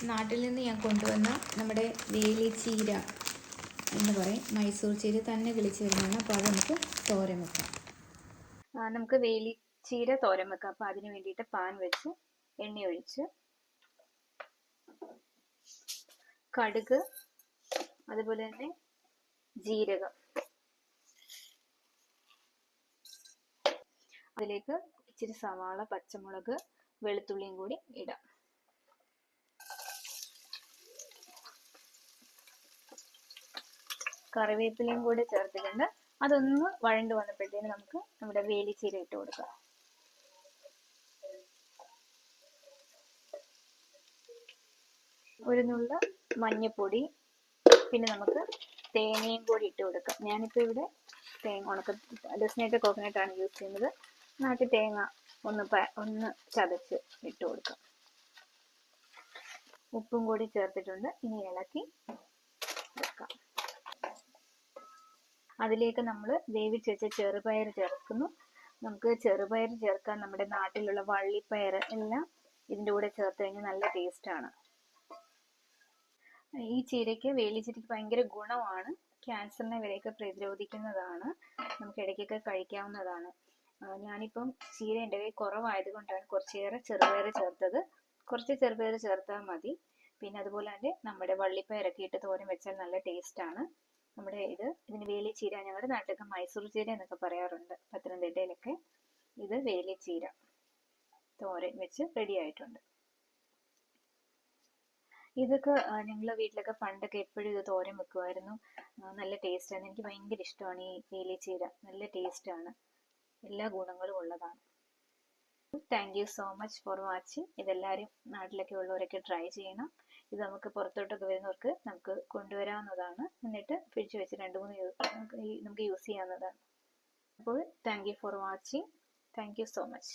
നാട്ടിൽ നിന്ന് ഞാൻ കൊണ്ടുവന്ന നമ്മുടെ വേലിച്ചീര എന്ന് പറയും, മൈസൂർ ചീര തന്നെ വിളിച്ചു വരുന്നതാണ്. അപ്പോൾ അത് നമുക്ക് തോരൻ വെക്കാം. നമുക്ക് വേലിച്ചീര തോരൻ വെക്കാം. അപ്പോൾ അതിന് വേണ്ടിയിട്ട് പാൻ വെച്ച് എണ്ണ ഒഴിച്ച് കടുക്, അതുപോലെ തന്നെ ജീരകം, അതിലേക്ക് ഇച്ചിരി സവാള, പച്ചമുളക്, വെളുത്തുള്ളിയും കൂടി ഇടാം. കറിവേപ്പിലയും കൂടി ചേർത്തിട്ടുണ്ട്. അതൊന്ന് വഴണ്ടു വന്നപ്പോഴത്തേന് നമുക്ക് നമ്മുടെ വേലിച്ചീര ഇട്ട് കൊടുക്കാം. ഒരു നുള്ള മഞ്ഞപ്പൊടി, പിന്നെ നമുക്ക് തേങ്ങയും കൂടി ഇട്ട് കൊടുക്കാം. ഞാനിപ്പോൾ ഇവിടെ ഉണക്ക ഡെസിനേറ്റഡ് കോക്കനട്ടാണ് യൂസ് ചെയ്യുന്നത്. നാട്ടിൽ തേങ്ങ ഒന്ന് ചതച്ച് ഇട്ട് കൊടുക്കാം. ഉപ്പും കൂടി ചേർത്തിട്ടുണ്ട്. ഇനി ഇളക്കി വെക്കാം. അതിലേക്ക് നമ്മൾ വേവിച്ച് വെച്ച ചെറുപയർ ചേർക്കുന്നു. നമുക്ക് ചെറുപയർ ചേർക്കാൻ നമ്മുടെ നാട്ടിലുള്ള വള്ളിപ്പയർ എല്ലാം ഇതിൻ്റെ കൂടെ ചേർത്ത് കഴിഞ്ഞാൽ നല്ല ടേസ്റ്റാണ്. ഈ ചീരയ്ക്ക്, വേലിച്ചീരയ്ക്ക് ഭയങ്കര ഗുണമാണ്. ക്യാൻസറിനെ വരെയൊക്കെ പ്രതിരോധിക്കുന്നതാണ്. നമുക്ക് ഇടയ്ക്കൊക്കെ കഴിക്കാവുന്നതാണ്. ഞാനിപ്പം ചീര എൻ്റെ കയ്യിൽ കുറവായത് കൊണ്ടാണ് കുറച്ചേറെ ചെറുപയർ ചേർത്തത്. കുറച്ച് ചെറുപയർ ചേർത്താൽ മതി. പിന്നെ അതുപോലെ തന്നെ നമ്മുടെ വള്ളിപ്പയറൊക്കെ ഇട്ട് തോരൻ വെച്ചാൽ നല്ല ടേസ്റ്റാണ്. നമ്മുടെ ഇതിന് വേലിച്ചീര, ഞങ്ങളുടെ നാട്ടിലൊക്കെ മൈസൂർ ചീര എന്നൊക്കെ പറയാറുണ്ട്, പത്തനംതിട്ടയിലൊക്കെ. ഇത് വേലിച്ചീര തോരൻ വെച്ച് റെഡി ആയിട്ടുണ്ട്. ഇതൊക്കെ ഞങ്ങൾ വീട്ടിലൊക്കെ പണ്ടൊക്കെ എപ്പോഴും ഇത് തോരൻ വെക്കുമായിരുന്നു. നല്ല ടേസ്റ്റാണ്. എനിക്ക് ഭയങ്കര ഇഷ്ടമാണ് ഈ വേലിച്ചീര. നല്ല ടേസ്റ്റാണ്, എല്ലാ ഗുണങ്ങളും ഉള്ളതാണ്. Thank you so much for watching. ഇതെല്ലാവരും നാട്ടിലൊക്കെ ഉള്ളവരൊക്കെ ട്രൈ ചെയ്യണം. ഇത് നമുക്ക് പുറത്തോട്ടൊക്കെ വരുന്നവർക്ക് നമുക്ക് കൊണ്ടുവരാവുന്നതാണ്. എന്നിട്ട് ഫ്രിഡ്ജ് വെച്ച് 2-3 നമുക്ക് യൂസ് ചെയ്യാവുന്നതാണ്. അപ്പോൾ thank you for watching. Thank you so much.